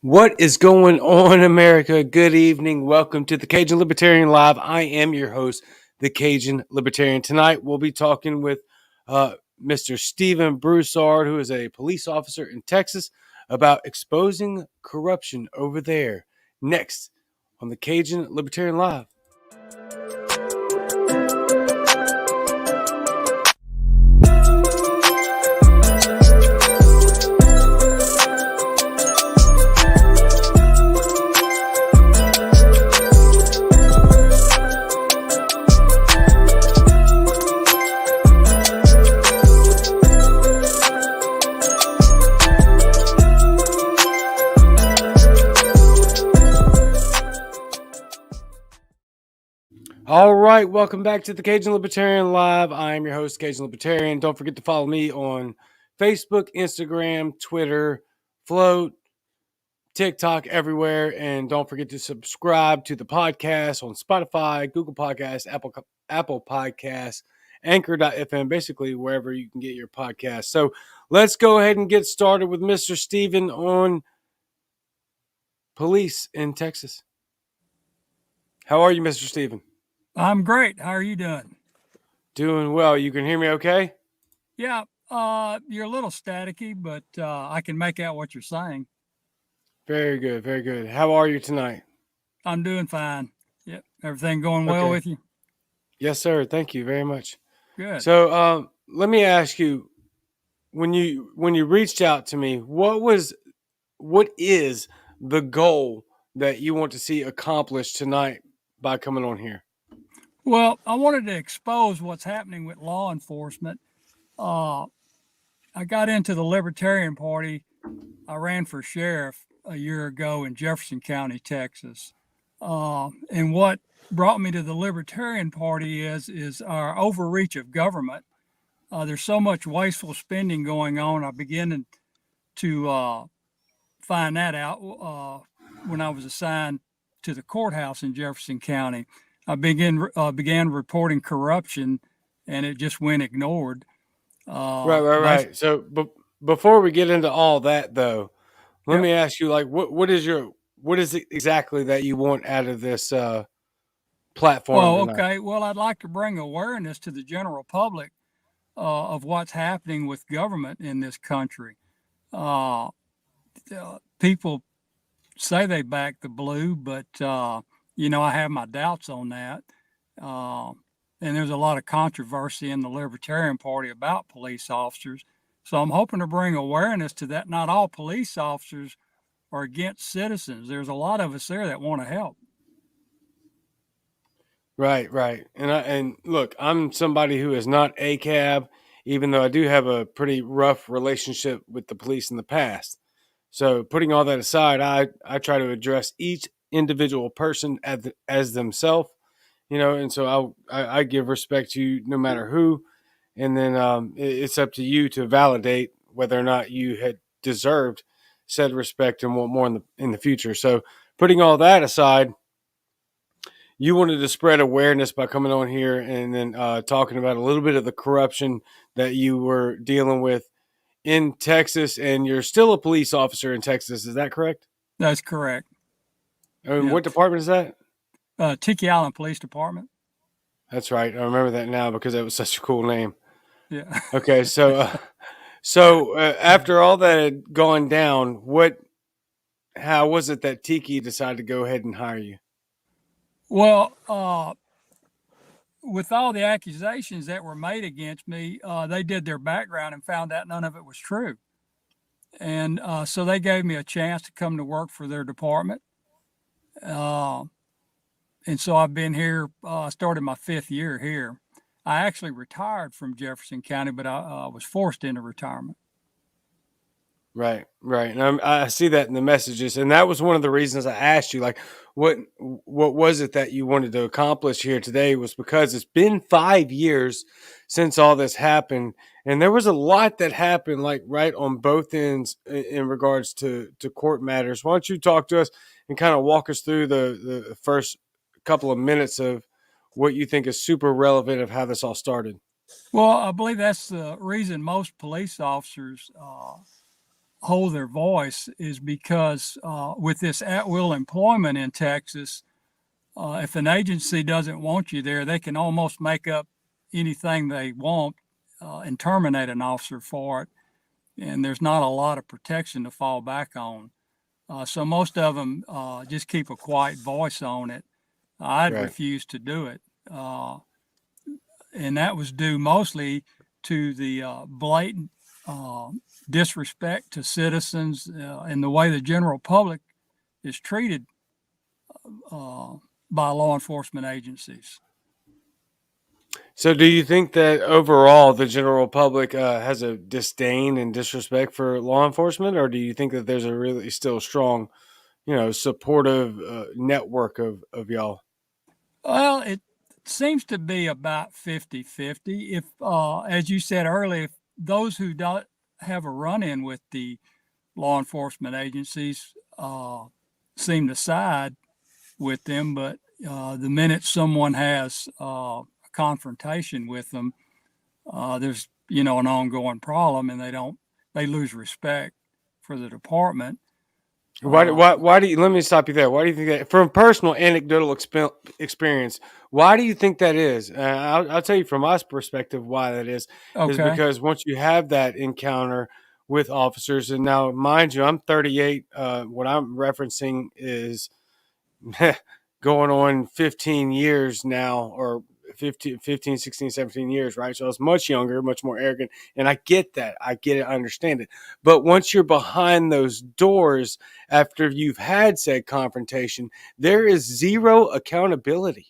What is going on, America? Good evening. Welcome to the Cajun Libertarian Live. I am your host, the Cajun Libertarian. Tonight, we'll be talking with Mr. Stephen Broussard, who is a police officer in Texas, about exposing corruption over there. Next on the Cajun Libertarian Live. All right, welcome back to the Cajun Libertarian Live. I am your host, Cajun Libertarian. Don't forget to follow me on Facebook, Instagram, Twitter, Float, TikTok, everywhere. And don't forget to subscribe to the podcast on Spotify, Google Podcasts, Apple Podcasts, Anchor.fm, basically wherever you can get your podcast. So let's go ahead and get started with Mr. Stephen on police in Texas. How are you, Mr. Stephen? I'm great. How are you doing? Doing well. You can hear me okay? Yeah, you're a little staticky, but I can make out what you're saying. Very good. Very good. How are you tonight? I'm doing fine. Yep. Everything going well with you? Yes, sir. Thank you very much. Good. So let me ask you, when you reached out to me, what is the goal that you want to see accomplished tonight by coming on here? Well, I wanted to expose what's happening with law enforcement. I got into the Libertarian Party. I ran for sheriff a year ago in Jefferson County, Texas. And what brought me to the Libertarian Party is our overreach of government. There's so much wasteful spending going on. I began to find that out when I was assigned to the courthouse in Jefferson County. I began reporting corruption, and it just went ignored. Right. So, before we get into all that, though, let me ask you, like, what is it exactly that you want out of this platform? Well, okay. Well, I'd like to bring awareness to the general public of what's happening with government in this country. People say they back the blue, but I have my doubts on that. And there's a lot of controversy in the Libertarian Party about police officers. So I'm hoping to bring awareness to that. Not all police officers are against citizens. There's a lot of us there that want to help. Right. And look, I'm somebody who is not a cab, even though I do have a pretty rough relationship with the police in the past. So putting all that aside, I try to address each individual person as themselves, and so I give respect to you no matter who, and then it's up to you to validate whether or not you had deserved said respect and want more in the future. So putting all that aside, you wanted to spread awareness by coming on here and then talking about a little bit of the corruption that you were dealing with in Texas, and you're still a police officer in Texas. Is that correct? That's correct. And what department is that? Tiki Island Police Department. That's right. I remember that now because that was such a cool name. Yeah. Okay. So after all that had gone down, how was it that Tiki decided to go ahead and hire you? Well, with all the accusations that were made against me, they did their background and found out none of it was true. And so they gave me a chance to come to work for their department. And so I've been here, I started my 5th year here. I actually retired from Jefferson County, but I was forced into retirement. Right. And I see that in the messages. And that was one of the reasons I asked you, like, what was it that you wanted to accomplish here today, was because it's been 5 years since all this happened. And there was a lot that happened, like, right on both ends in regards to court matters. Why don't you talk to us and kind of walk us through the first couple of minutes of what you think is super relevant of how this all started? Well, I believe that's the reason most police officers hold their voice is because with this at-will employment in Texas, if an agency doesn't want you there, they can almost make up anything they want and terminate an officer for it. And there's not a lot of protection to fall back on. So most of them just keep a quiet voice on it. I'd Right. refuse to do it. And that was due mostly to the blatant disrespect to citizens and the way the general public is treated by law enforcement agencies. So, do you think that overall the general public has a disdain and disrespect for law enforcement, or do you think that there's a really still strong, supportive network of y'all? Well, it seems to be about 50-50. If, as you said earlier, if those who don't have a run-in with the law enforcement agencies seem to side with them, but the minute someone has a confrontation with them, there's an ongoing problem, and they lose respect for the department. Why do you, let me stop you there. Why do you think that, from personal anecdotal experience, why do you think that is? I'll tell you from my perspective why that is Okay. because once you have that encounter with officers, and now mind you, I'm 38. What I'm referencing is going on 15 years now, or 15, 16, 17 years, right? So I was much younger, much more arrogant. And I get that. I get it. I understand it. But once you're behind those doors, after you've had said confrontation, there is zero accountability.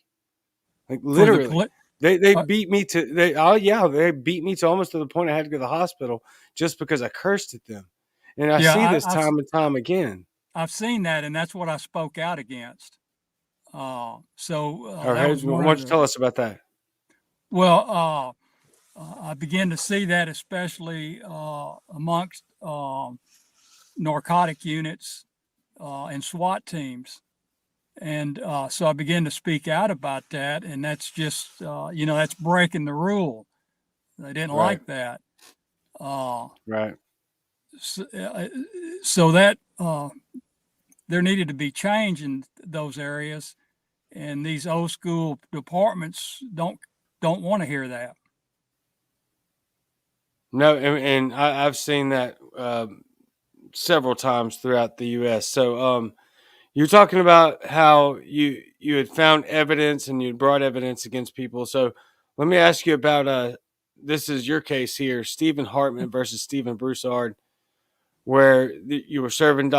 Like For the literally. poli- They uh, beat me to they beat me to almost to the point I had to go to the hospital just because I cursed at them. And I yeah, see this time and time again. I've seen that, and that's what I spoke out against. Or That hey, was why one of don't you the tell us about that? well. I began to see that especially amongst narcotic units and SWAT teams. And so I began to speak out about that, and that's just that's breaking the rule. They didn't Right, like that. Uh, right. so, so that there needed to be change in those areas, and these old school departments don't want to hear that. No, and I've seen that several times throughout the U.S. So, you're talking about how you had found evidence and you brought evidence against people. So, let me ask you about this is your case here, Stephen Hartman versus Stephen Broussard, where you were serving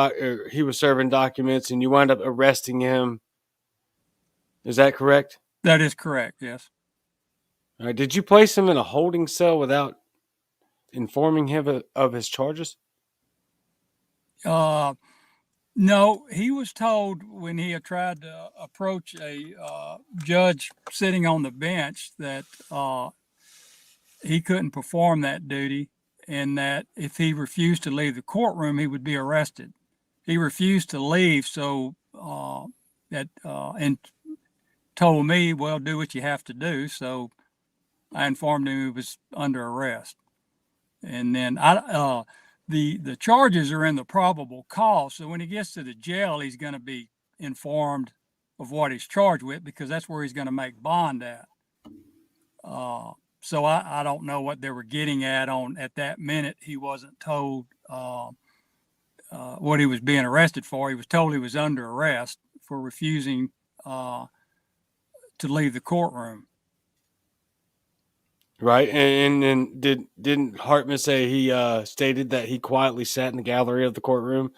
he was serving documents and you wound up arresting him. Is that correct? That is correct. Yes. All right. Did you place him in a holding cell without informing him of his charges? Uh, No, he was told when he had tried to approach a judge sitting on the bench that he couldn't perform that duty, and that if he refused to leave the courtroom, he would be arrested. He refused to leave, so and told me, "Well, do what you have to do." So I informed him he was under arrest, and then the charges are in the probable cause. So when he gets to the jail, he's going to be informed of what he's charged with, because that's where he's going to make bond at. So I don't know what they were getting at that minute. He wasn't told what he was being arrested for. He was told he was under arrest for refusing to leave the courtroom. Right, and didn't Hartman say he stated that he quietly sat in the gallery of the courtroom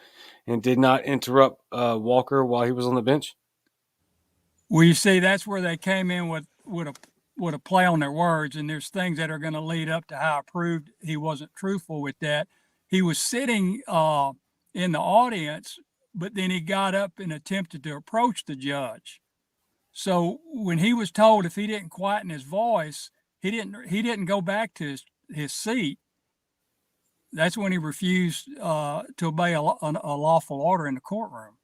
and did not interrupt Walker while he was on the bench? Well, you see, that's where they came in with a play on their words, and there's things that are going to lead up to how I proved he wasn't truthful with that. He was sitting in the audience, but then he got up and attempted to approach the judge. So when he was told if he didn't quieten his voice, he didn't go back to his seat. That's when he refused to obey a lawful order in the courtroom.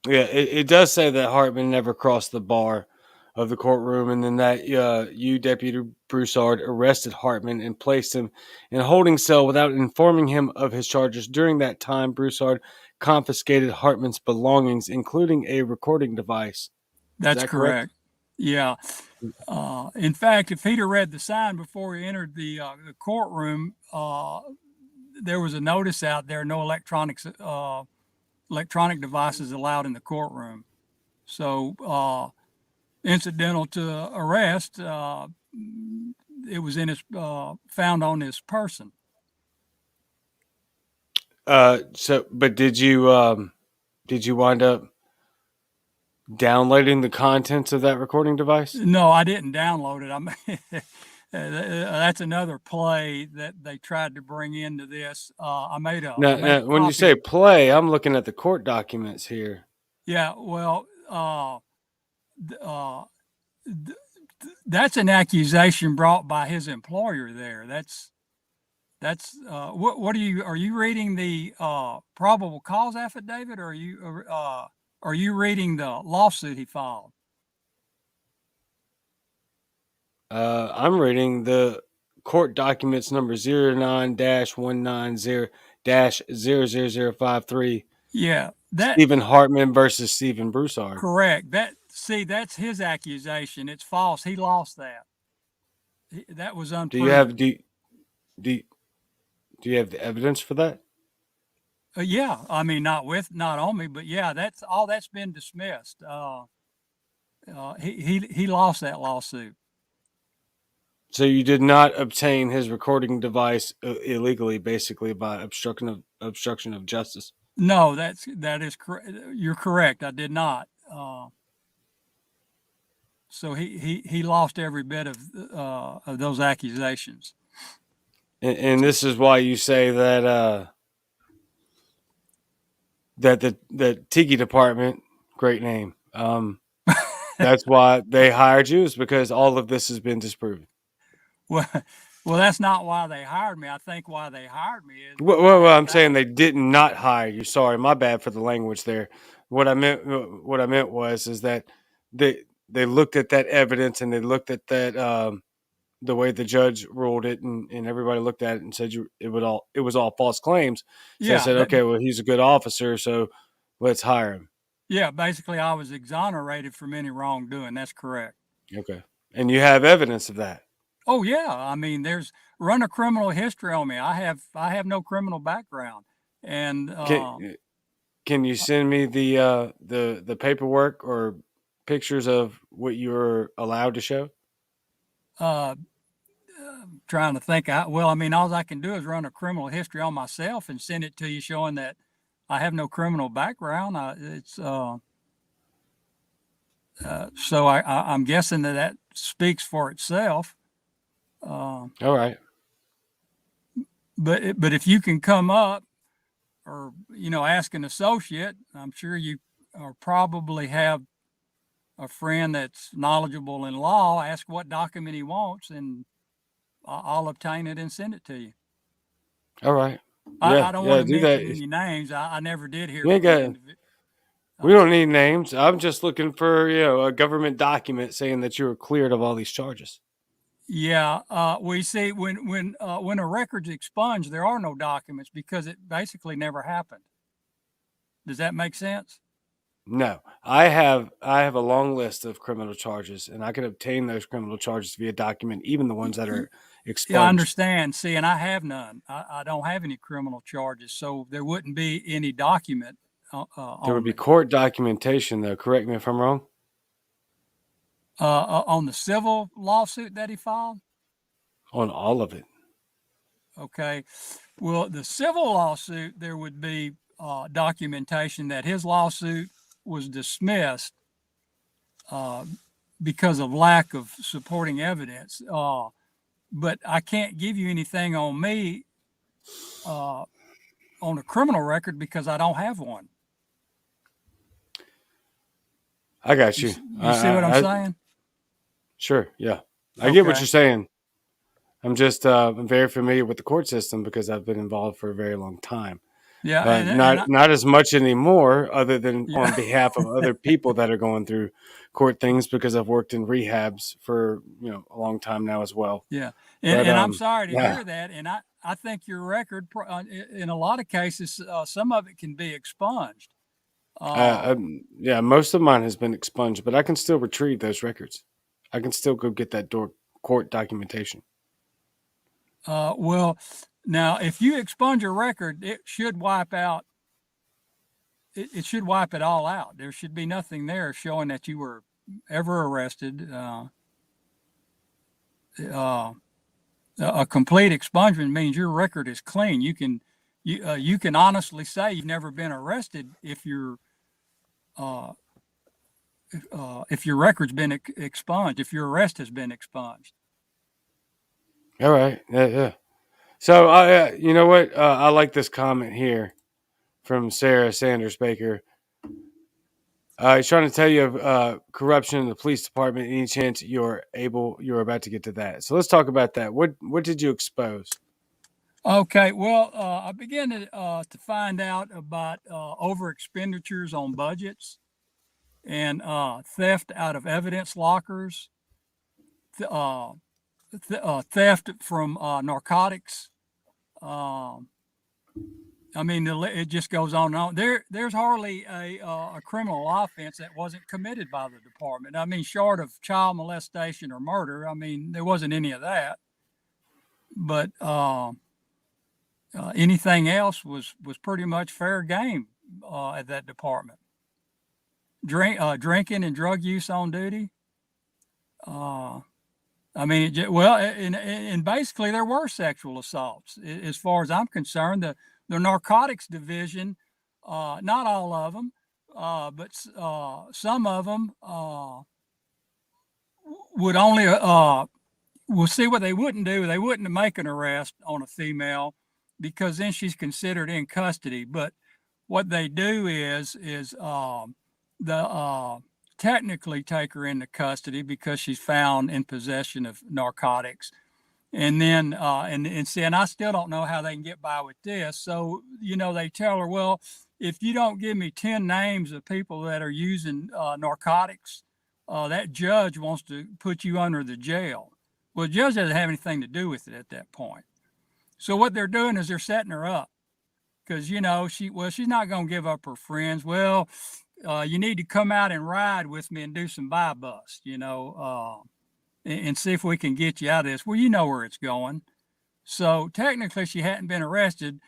Yeah, it does say that Hartman never crossed the bar of the courtroom, and then that you, Deputy Broussard arrested Hartman and placed him in a holding cell without informing him of his charges. During that time, Broussard confiscated Hartman's belongings, including a recording device. Is That's that correct? correct. Yeah. In fact, if he'd have read the sign before he entered the courtroom, there was a notice out there: no electronic devices allowed in the courtroom. So, incidental to arrest, it was in his found on his person. But did you wind up downloading the contents of that recording device? No, I didn't download it. I mean, that's another play that they tried to bring into this. I made a When you say copy. play, I'm looking at the court documents here. Yeah, well, uh, that's an accusation brought by his employer. There, that's what are you reading the probable cause affidavit, or are you reading the lawsuit he filed? I'm reading the court documents number 09-190-00053. Yeah, that Stephen Hartman versus Stephen Broussard. correct. That's his accusation. It's false. He lost that. That was Do you have unproven. do you have the evidence for that? Yeah, I mean, not on me, but yeah, that's all. That's been dismissed. He lost that lawsuit. So you did not obtain his recording device illegally, basically by obstruction of justice. No, that is correct. You're correct. I did not. So he lost every bit of those accusations. And this is why you say that that the Tiki department, great name. That's why they hired you, is because all of this has been disproven. Well, well, that's not why they hired me. I think why they hired me is Well, I'm saying they did not hire you. Sorry, my bad for the language there. What I meant was is that they looked at that evidence and they looked at that the way the judge ruled it, and everybody looked at it and said it was all false claims. So they yeah, said, okay, well, he's a good officer, so let's hire him. yeah. Basically, I was exonerated from any wrongdoing. That's correct. Okay, and you have evidence of that. Oh yeah, I mean, there's run a criminal history on me. I have no criminal background, and Can you send me the paperwork or pictures of what you're allowed to show? uh, trying to think. Well, I mean, all I can do is run a criminal history on myself and send it to you, showing that I have no criminal background. It's so I'm guessing that speaks for itself. All right. But if you can come up, or ask an associate, I'm sure you or probably have a friend that's knowledgeable in law. Ask what document he wants, and I'll obtain it and send it to you. All right. I don't want to Do that. mention any names. I never did hear You ain't from the got. individual. We don't need names. I'm just looking for a government document saying that you were cleared of all these charges. Yeah, we see when a record's expunged, there are no documents because it basically never happened. Does that make sense? No, I have a long list of criminal charges, and I can obtain those criminal charges via document, even the ones that are Yeah, I expunged. understand. See, and I have none. I don't have any criminal charges, so there wouldn't be any document There would on be me. court documentation, though. Correct me if I'm wrong. On the civil lawsuit that he filed. On all of it. Okay. Well, the civil lawsuit, there would be documentation that his lawsuit was dismissed because of lack of supporting evidence. But I can't give you anything on me on a criminal record because I don't have one. I got you. You see what I'm I saying? Sure. Yeah, I get what Okay. you're saying. I'm just I'm very familiar with the court system because I've been involved for a very long time. Yeah, Not not as much anymore, other than yeah, on behalf of other people that are going through court things, because I've worked in rehabs for a long time now as well. yeah, But and I'm sorry to yeah, hear that. And I think your record, in a lot of cases, some of it can be expunged. Uh, yeah, most of mine has been expunged, but I can still retrieve those records. I can still go get that court documentation. well, now if you expunge a record, it should wipe out. It should wipe it all out. There should be nothing there showing that you were ever arrested. Uh, a complete expungement means your record is clean. You can honestly say you've never been arrested uh, if your record's been expunged, if your arrest has been expunged. All right, yeah, yeah. So you know what? I like this comment here from Sarah Sanders Baker. He's trying to tell you of corruption in the police department. Any chance you're about to get to that? So let's talk about that. What did you expose? Okay, well, I began to find out about over expenditures on budgets and theft out of evidence lockers, uh, theft from narcotics. Um, I mean, it just goes on and on. There's hardly a criminal offense that wasn't committed by the department. I mean, short of child molestation or murder, I mean, there wasn't any of that. But anything else was pretty much fair game at that department. Drinking and drug use on duty. Uh, I mean, well, and basically there were sexual assaults. As far as I'm concerned, the narcotics division, not all of them, but some of them would only we'll see what they wouldn't do. They wouldn't make an arrest on a female because then she's considered in custody. But what they do is the technically take her into custody because she's found in possession of narcotics. And then and see, and I still don't know how they can get by with this. So they tell her, well, if you don't give me 10 names of people that are using narcotics, that judge wants to put you under the jail. Well, the judge doesn't have anything to do with it at that point. So what they're doing is they're setting her up because she's not going to give up her friends. Well, you need to come out and ride with me and do some buy bust, and see if we can get you out of this. Well, you know where it's going. So technically, she hadn't been arrested.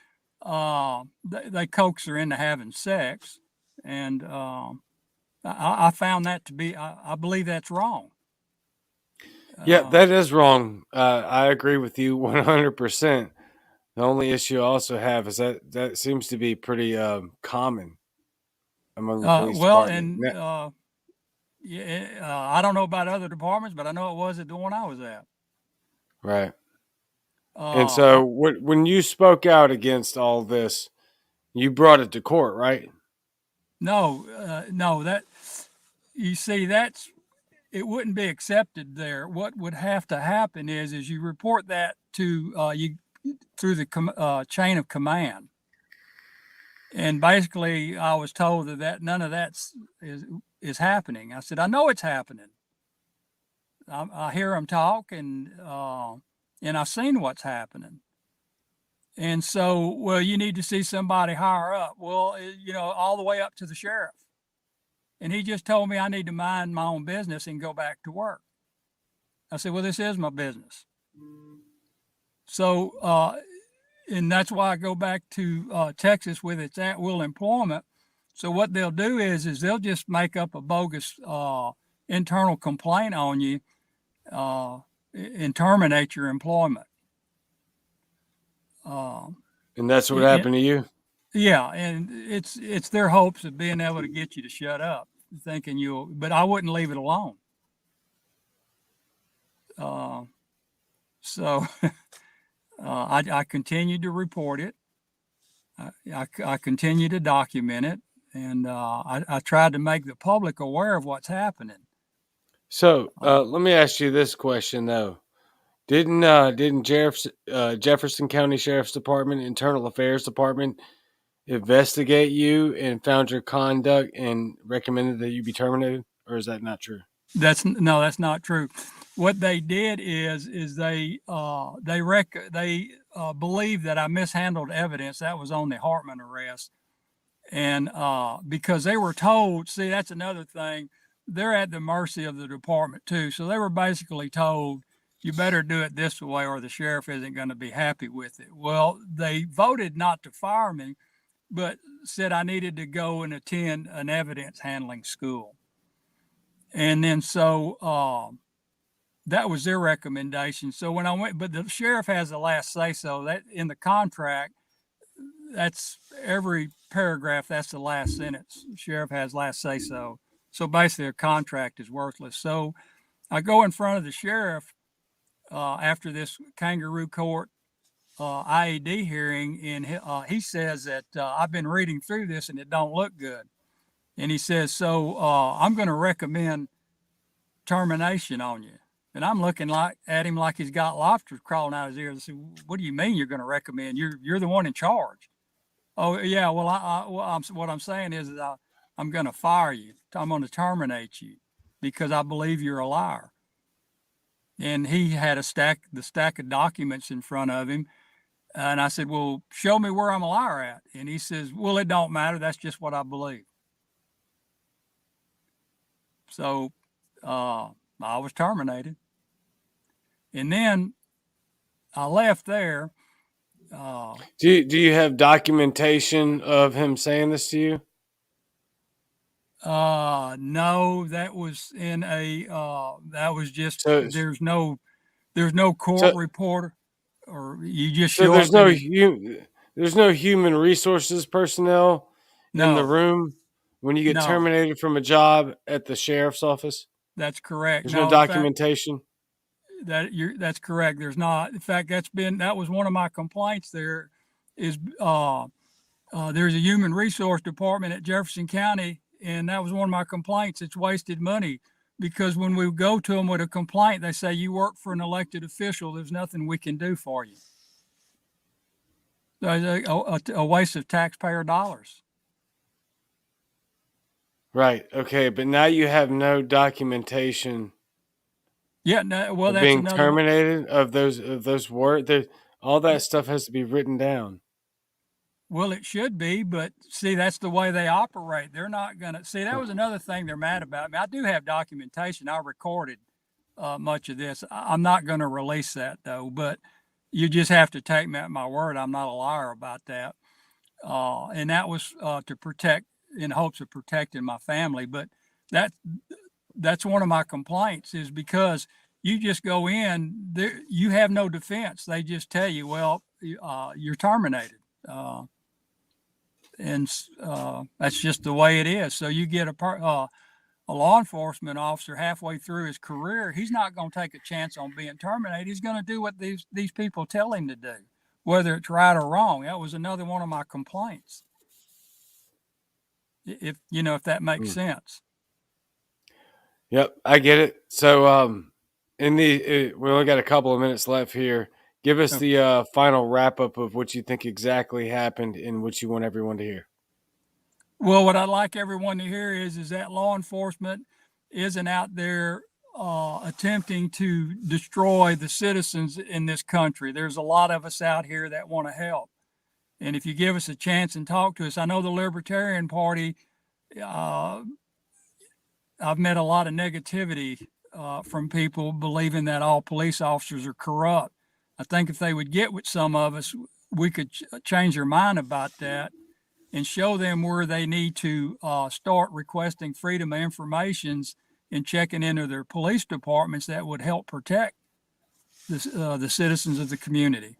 They coax her into having sex, and I found that to be. I believe that's wrong. Yeah, that is wrong. I agree with you 100%. The only issue I also have is that seems to be pretty common among the police Well, department. and yeah, I don't know about other departments, but I know it was at the one I was at. Right. And Uh, so, when you spoke out against all this, you brought it to court, right? no, no, that you see, that's it wouldn't be accepted there. What would have to happen is you report that to you through the chain of command. And basically, I was told that none of that is happening. I said, I know it's happening. I hear them talk, and I've seen what's happening. And so, well, you need to see somebody higher up. Well, all the way up to the sheriff. And he just told me I need to mind my own business and go back to work. I said, well, this is my business. So, and that's why I go back to Texas with its at-will employment. So what they'll do is they'll just make up a bogus internal complaint on you and terminate your employment. And that's what happened to you? Yeah, and it's their hopes of being able to get you to shut up, thinking but I wouldn't leave it alone. So I continued to report it. I continued to document it, and I tried to make the public aware of what's happening. So let me ask you this question though: didn't Jefferson County Sheriff's Department, Internal Affairs Department, investigate you and found your conduct and recommended that you be terminated, or is that not true? That's not true. What they did is they believed that I mishandled evidence that was on the Hartman arrest, and because they were told, see, that's another thing. They're at the mercy of the department too. So they were basically told, you better do it this way or the sheriff isn't going to be happy with it. Well, they voted not to fire me, but said I needed to go and attend an evidence handling school. And then that was their recommendation. So when I went, but the sheriff has the last say so. That in the contract, that's every paragraph. That's the last sentence. The sheriff has last say so. So basically, a contract is worthless. So I go in front of the sheriff after this kangaroo court IED hearing, and he says that I've been reading through this and it don't look good. And he says, so I'm going to recommend termination on you. And I'm looking at him like he's got lobsters crawling out his ears. I said, what do you mean you're going to recommend? You're the one in charge. Oh yeah, well what I'm saying is I'm going to fire you. I'm going to terminate you because I believe you're a liar. And he had the stack of documents in front of him. And I said, well, show me where I'm a liar at. And he says, well, it don't matter. That's just what I believe. So I was terminated. And then I left there. Do you have documentation of him saying this to you? No, that was in a that was just So there's no court so report, or you just so show up in a there's no human resources personnel in the no, room when you get no, terminated from a job at the sheriff's office. that's correct. There's no No, in fact, documentation. that's correct. There's not. In fact, that was one of my complaints. There is there's a human resource department at Jefferson County, and that was one of my complaints. It's wasted money because when we go to them with a complaint, they say you work for an elected official. There's nothing we can do for you. A waste of taxpayer dollars. Right. Okay. But now you have no documentation Yeah. No, well, of that's being another. terminated of those words. All that stuff has to be written down. Well, it should be, but see, that's the way they operate. They're not going to see. That was another thing they're mad about me. I do have documentation. I recorded much of this. I'm not going to release that though, but you just have to take me at my word. I'm not a liar about that. And that was to protect, in hopes of protecting my family. But that that's one of my complaints is because you just go in there, you have no defense. They just tell you, well, you're terminated. And that's just the way it is. So you get a law enforcement officer halfway through his career, he's not going to take a chance on being terminated. He's going to do what these people tell him to do, whether it's right or wrong. That was another one of my complaints. If if that makes sense. Yep, I get it. So, we only got a couple of minutes left here. Give us Okay. the final wrap up of what you think exactly happened and what you want everyone to hear. Well, what I'd like everyone to hear is that law enforcement isn't out there attempting to destroy the citizens in this country. There's a lot of us out here that want to help. And if you give us a chance and talk to us, I know the Libertarian Party, uh, I've met a lot of negativity from people believing that all police officers are corrupt. I think if they would get with some of us, we could change their mind about that and show them where they need to start requesting freedom of informations and checking into their police departments that would help protect the citizens of the community.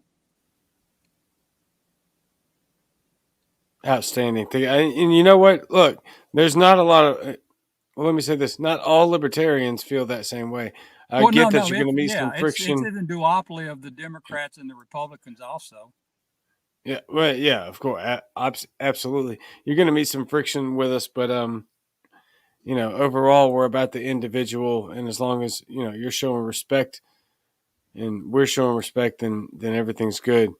Outstanding thing. And you know what? Look, there's not a lot of. Well, let me say this: not all libertarians feel that same way. I Well, get that no, you're going to meet some it's friction. in the duopoly of the Democrats and the Republicans also. Yeah, well, yeah, of course, absolutely. You're going to meet some friction with us, but overall, we're about the individual, and as long as you're showing respect and we're showing respect, then everything's good.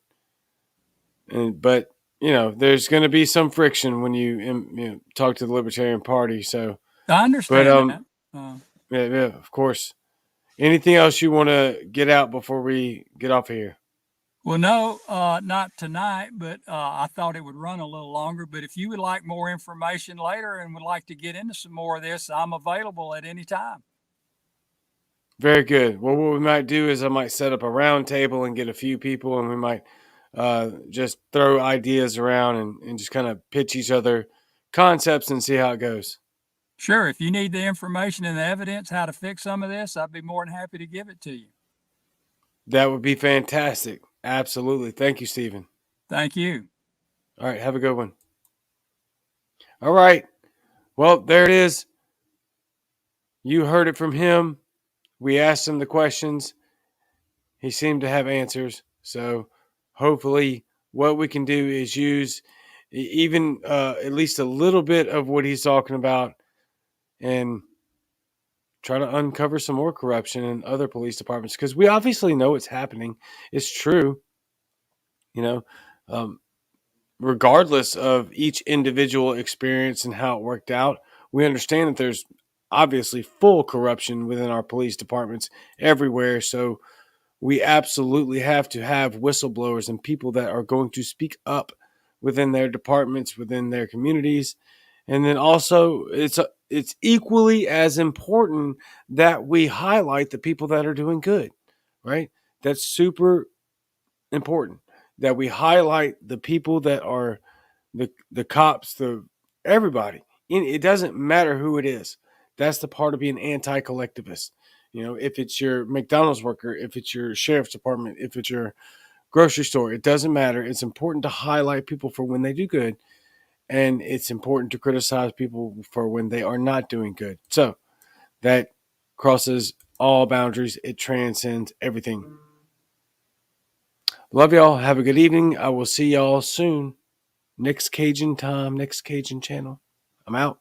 But there's going to be some friction when you talk to the Libertarian Party. So, I but understand that. Uh, yeah, of course. Anything else you want to get out before we get off of here? well, no, not tonight, but I thought it would run a little longer. But if you would like more information later and would like to get into some more of this, I'm available at any time. Very good. Well, what we might do is I might set up a round table and get a few people, and we might just throw ideas around and just kind of pitch each other concepts and see how it goes. Sure, if you need the information and the evidence how to fix some of this, I'd be more than happy to give it to you. That would be fantastic. Absolutely. Thank you, Stephen. Thank you. All right. Have a good one. All right. Well, there it is. You heard it from him. We asked him the questions. He seemed to have answers. So hopefully, what we can do is use even at least a little bit of what he's talking about and try to uncover some more corruption in other police departments, because we obviously know it's happening. It's true. You know, um, regardless of each individual experience and how it worked out, we understand that there's obviously full corruption within our police departments everywhere. So we absolutely have to have whistleblowers and people that are going to speak up within their departments, within their communities. And then also, it's equally as important that we highlight the people that are doing good, right? That's super important, that we highlight the people that are the cops, the everybody. It doesn't matter who it is. That's the part of being anti-collectivist. If it's your McDonald's worker, if it's your sheriff's department, if it's your grocery store, it doesn't matter. It's important to highlight people for when they do good, and it's important to criticize people for when they are not doing good. So that crosses all boundaries. It transcends everything. Love y'all. Have a good evening. I will see y'all soon. Next Cajun time, next Cajun channel. I'm out.